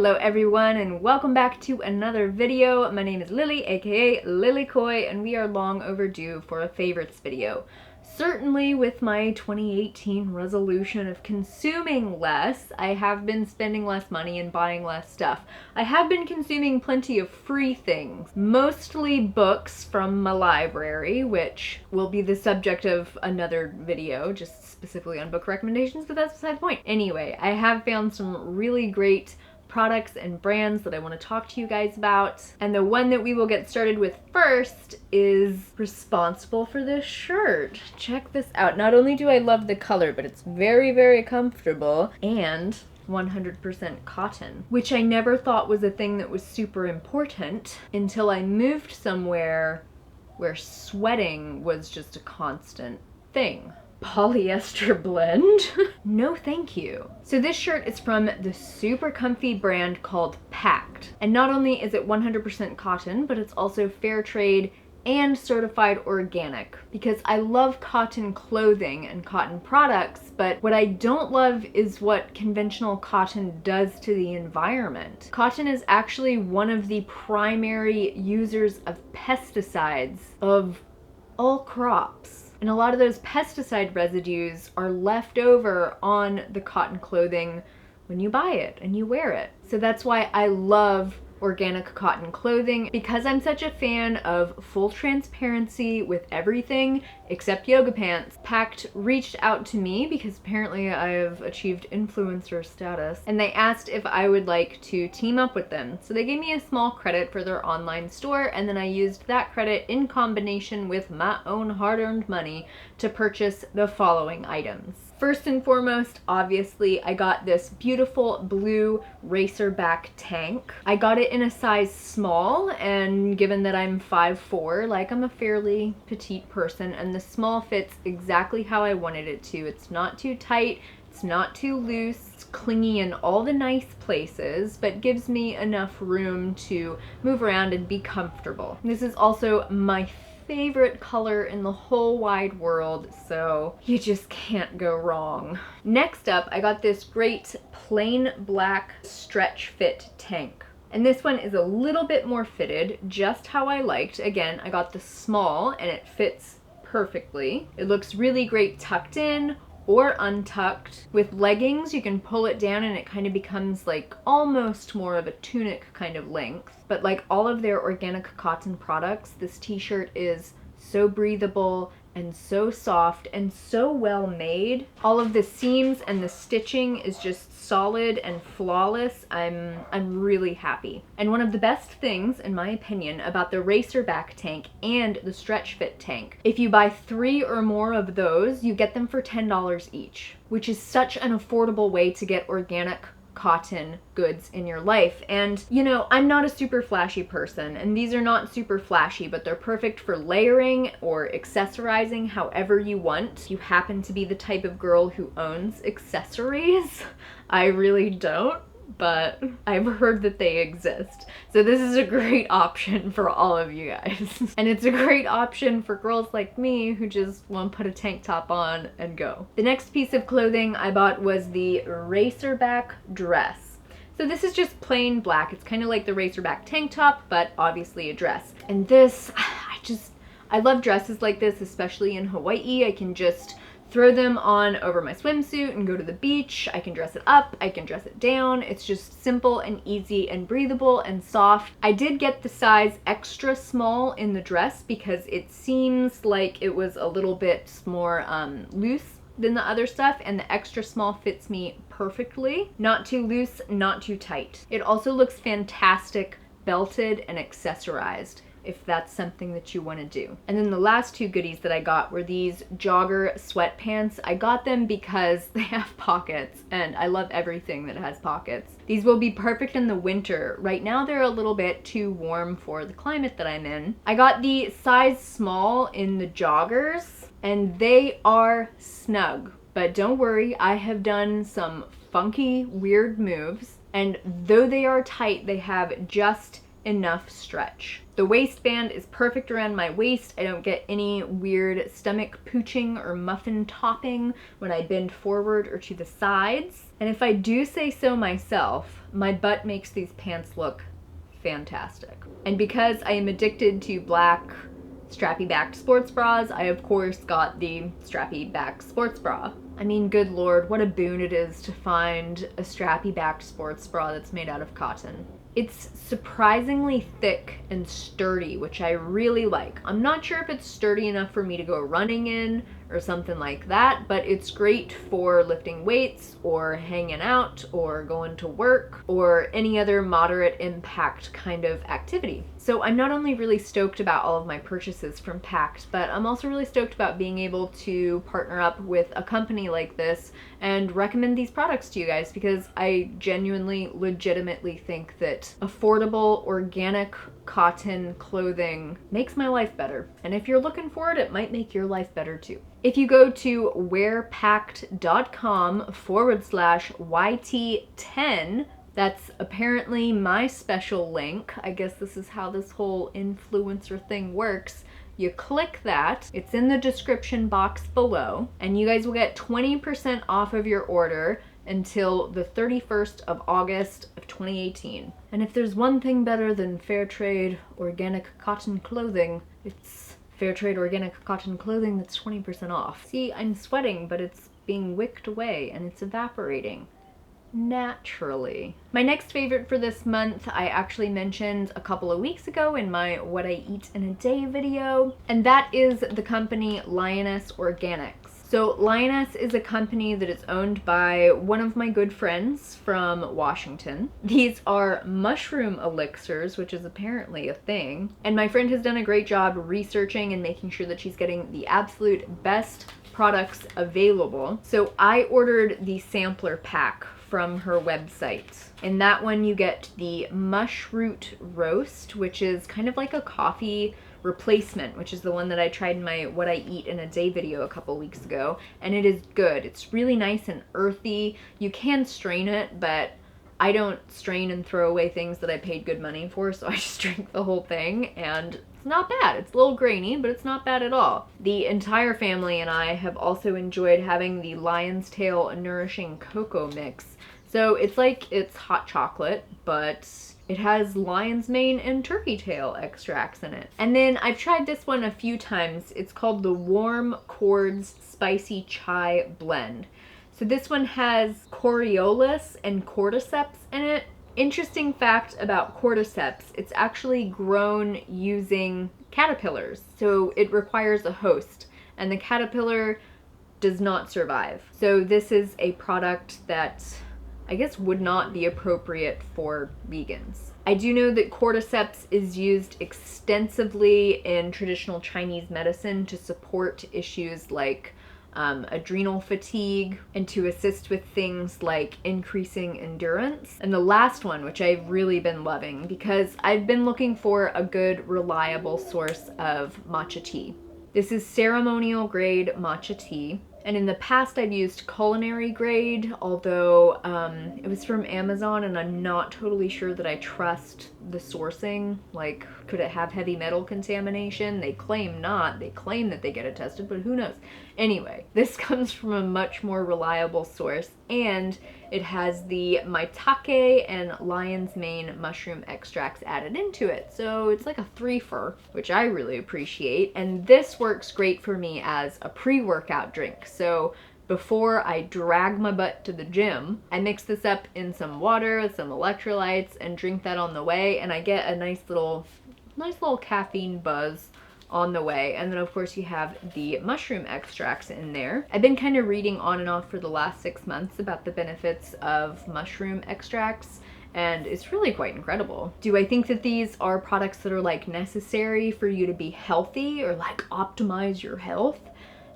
Hello everyone and welcome back to another video. My name is Lily, aka Lilikoi, and we are long overdue for a favorites video. Certainly with my 2018 resolution of consuming less, I have been spending less money and buying less stuff. I have been consuming plenty of free things, mostly books from my library, which will be the subject of another video, just specifically on book recommendations, but that's beside the point. Anyway, I have found some really great products and brands that I want to talk to you guys about. And the one that we will get started with first is responsible for this shirt. Check this out. Not only do I love the color, but it's very, very comfortable and 100% cotton, which I never thought was a thing that was super important until I moved somewhere where sweating was just a constant thing. Polyester blend? No thank you. So this shirt is from the super comfy brand called Pact. And not only is it 100% cotton, but it's also fair trade and certified organic, because I love cotton clothing and cotton products, but what I don't love is what conventional cotton does to the environment. Cotton is actually one of the primary users of pesticides of all crops. And a lot of those pesticide residues are left over on the cotton clothing when you buy it and you wear it. So that's why I love organic cotton clothing, because I'm such a fan of full transparency with everything except yoga pants. Pact reached out to me because apparently I have achieved influencer status, and they asked if I would like to team up with them. So they gave me a small credit for their online store, and then I used that credit in combination with my own hard-earned money to purchase the following items. First and foremost, obviously, I got this beautiful blue racerback tank. I got it in a size small, and given that I'm 5'4", like, I'm a fairly petite person, and the small fits exactly how I wanted it to. It's not too tight, it's not too loose, it's clingy in all the nice places, but gives me enough room to move around and be comfortable. This is also my favorite color in the whole wide world, so you just can't go wrong. Next up, I got this great plain black stretch fit tank. And this one is a little bit more fitted, just how I liked. Again, I got the small and it fits perfectly. It looks really great tucked in or untucked. With leggings, you can pull it down and it kind of becomes like almost more of a tunic kind of length. But like all of their organic cotton products, this t-shirt is so breathable and so soft and so well made. All of the seams and the stitching is just solid and flawless. I'm really happy. And one of the best things, in my opinion, about the racerback tank and the stretch fit tank, if you buy 3 or more of those, you get them for $10 each, which is such an affordable way to get organic cotton goods in your life. And you know, I'm not a super flashy person, and these are not super flashy, but they're perfect for layering or accessorizing however you want. You happen to be the type of girl who owns accessories. I really don't, but I've heard that they exist. So this is a great option for all of you guys. And it's a great option for girls like me who just want to put a tank top on and go. The next piece of clothing I bought was the racerback dress. So this is just plain black. It's kind of like the racerback tank top, but obviously a dress. And this, I love dresses like this, especially in Hawaii. I can just throw them on over my swimsuit and go to the beach. I can dress it up, I can dress it down. It's just simple and easy and breathable and soft. I did get the size extra small in the dress because it seems like it was a little bit more loose than the other stuff, and the extra small fits me perfectly. Not too loose, not too tight. It also looks fantastic belted and accessorized, if that's something that you want to do. And then the last 2 goodies that I got were these jogger sweatpants. I got them because they have pockets, and I love everything that has pockets. These will be perfect in the winter. Right now they're a little bit too warm for the climate that I'm in. I got the size small in the joggers, and they are snug. But don't worry, I have done some funky, weird moves, and though they are tight, they have just enough stretch. The waistband is perfect around my waist. I don't get any weird stomach pooching or muffin topping when I bend forward or to the sides. And if I do say so myself, my butt makes these pants look fantastic. And because I am addicted to black strappy backed sports bras, I of course got the strappy back sports bra. I mean, good lord, what a boon it is to find a strappy backed sports bra that's made out of cotton. It's surprisingly thick and sturdy, which I really like. I'm not sure if it's sturdy enough for me to go running in or something like that, but it's great for lifting weights or hanging out or going to work or any other moderate impact kind of activity. So I'm not only really stoked about all of my purchases from Pact, but I'm also really stoked about being able to partner up with a company like this and recommend these products to you guys, because I genuinely, legitimately think that affordable, organic cotton clothing makes my life better. And if you're looking for it, it might make your life better too. If you go to wearpact.com/YT10, that's apparently my special link. I guess this is how this whole influencer thing works. You click that, it's in the description box below, and you guys will get 20% off of your order until the 31st of August of 2018. And if there's one thing better than fair trade organic cotton clothing, it's fair trade organic cotton clothing that's 20% off. See, I'm sweating, but it's being wicked away and it's evaporating naturally. My next favorite for this month I actually mentioned a couple of weeks ago in my What I Eat in a Day video, and that is the company Lioness Organics. So Lioness is a company that is owned by one of my good friends from Washington. These are mushroom elixirs, which is apparently a thing, and my friend has done a great job researching and making sure that she's getting the absolute best products available. So I ordered the sampler pack from her website. In that one you get the mushroot roast, which is kind of like a coffee replacement, which is the one that I tried in my What I Eat in a Day video a couple weeks ago, and it is good. It's really nice and earthy. You can strain it, but I don't strain and throw away things that I paid good money for, so I just drink the whole thing, and it's not bad. It's a little grainy, but it's not bad at all. The entire family and I have also enjoyed having the Lion's Tail Nourishing Cocoa Mix. So it's like it's hot chocolate, but it has lion's mane and turkey tail extracts in it. And then I've tried this one a few times. It's called the Warm Chords Spicy Chai Blend. So this one has Coriolis and cordyceps in it. Interesting fact about cordyceps, it's actually grown using caterpillars. So it requires a host, and the caterpillar does not survive. So this is a product that I guess would not be appropriate for vegans. I do know that cordyceps is used extensively in traditional Chinese medicine to support issues like adrenal fatigue and to assist with things like increasing endurance. And the last one, which I've really been loving because I've been looking for a good, reliable source of matcha tea. This is ceremonial grade matcha tea. And in the past I've used culinary grade, although it was from Amazon and I'm not totally sure that I trust the sourcing. Like, could it have heavy metal contamination? They claim not. They claim that they get it tested, but who knows? Anyway, this comes from a much more reliable source, and it has the maitake and lion's mane mushroom extracts added into it. So it's like a three-fer, which I really appreciate. And this works great for me as a pre-workout drink. So before I drag my butt to the gym, I mix this up in some water, some electrolytes, and drink that on the way, and I get a nice little caffeine buzz on the way. And then of course you have the mushroom extracts in there. I've been kind of reading on and off for the last 6 months about the benefits of mushroom extracts, and it's really quite incredible. Do I think that these are products that are like necessary for you to be healthy or like optimize your health?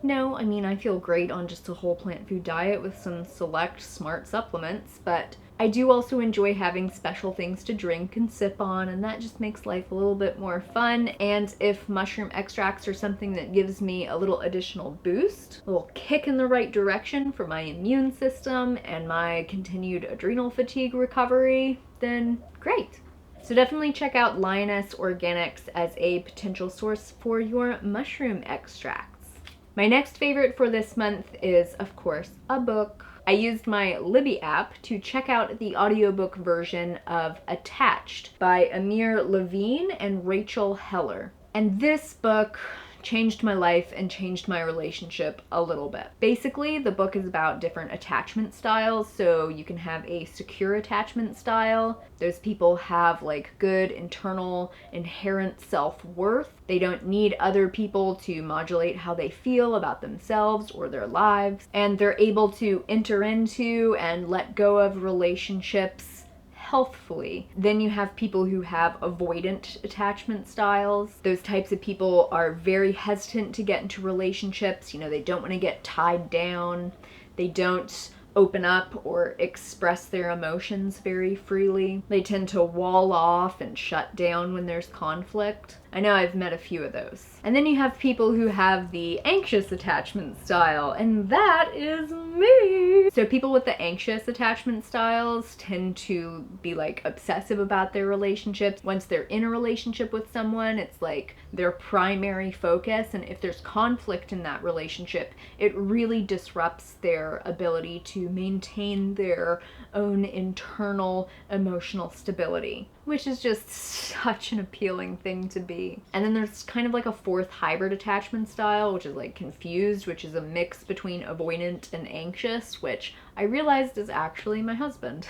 No, I mean, I feel great on just a whole plant food diet with some select smart supplements, but I do also enjoy having special things to drink and sip on, and that just makes life a little bit more fun. And if mushroom extracts are something that gives me a little additional boost, a little kick in the right direction for my immune system and my continued adrenal fatigue recovery, then great. So definitely check out Lioness Organics as a potential source for your mushroom extracts. My next favorite for this month is, of course, a book. I used my Libby app to check out the audiobook version of Attached by Amir Levine and Rachel Heller. And this book changed my life and changed my relationship a little bit. Basically, the book is about different attachment styles. So you can have a secure attachment style. Those people have like good internal inherent self-worth. They don't need other people to modulate how they feel about themselves or their lives. And they're able to enter into and let go of relationships healthfully. Then you have people who have avoidant attachment styles. Those types of people are very hesitant to get into relationships. You know, they don't want to get tied down. They don't open up or express their emotions very freely. They tend to wall off and shut down when there's conflict. I know I've met a few of those. And then you have people who have the anxious attachment style, and that is me. So people with the anxious attachment styles tend to be like obsessive about their relationships. Once they're in a relationship with someone, it's like their primary focus, and if there's conflict in that relationship, it really disrupts their ability to maintain their own internal emotional stability, which is just such an appealing thing to be. And then there's kind of like a fourth hybrid attachment style, which is like confused, which is a mix between avoidant and anxious, which I realized is actually my husband.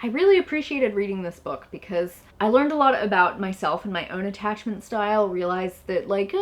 I really appreciated reading this book because I learned a lot about myself and my own attachment style, realized that like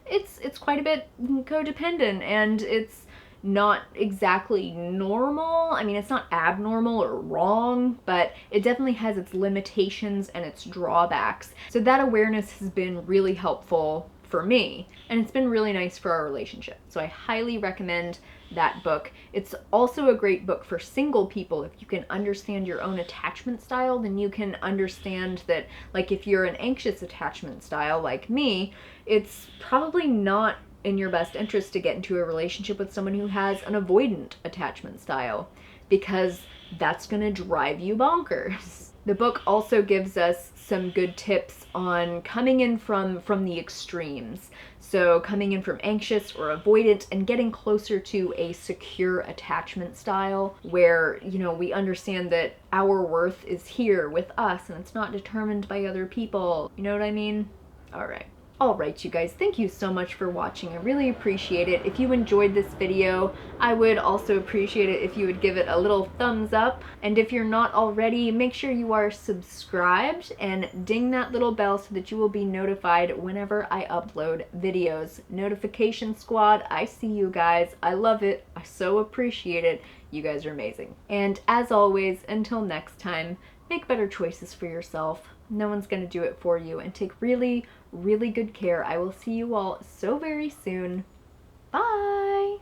it's quite a bit codependent, and it's not exactly normal. I mean, it's not abnormal or wrong, but it definitely has its limitations and its drawbacks. So that awareness has been really helpful for me, and it's been really nice for our relationship. So I highly recommend that book. It's also a great book for single people. If you can understand your own attachment style, then you can understand that, like, if you're an anxious attachment style like me, it's probably not in your best interest to get into a relationship with someone who has an avoidant attachment style, because that's gonna drive you bonkers. The book also gives us some good tips on coming in from the extremes. So coming in from anxious or avoidant and getting closer to a secure attachment style where, you know, we understand that our worth is here with us and it's not determined by other people. You know what I mean? All right. Alright, you guys, thank you so much for watching. I really appreciate it. If you enjoyed this video, I would also appreciate it if you would give it a little thumbs up. And if you're not already, make sure you are subscribed and ding that little bell so that you will be notified whenever I upload videos. Notification squad, I see you guys. I love it. I so appreciate it. You guys are amazing. And as always, until next time, make better choices for yourself. No one's gonna do it for you, and take really, really good care. I will see you all so very soon. Bye!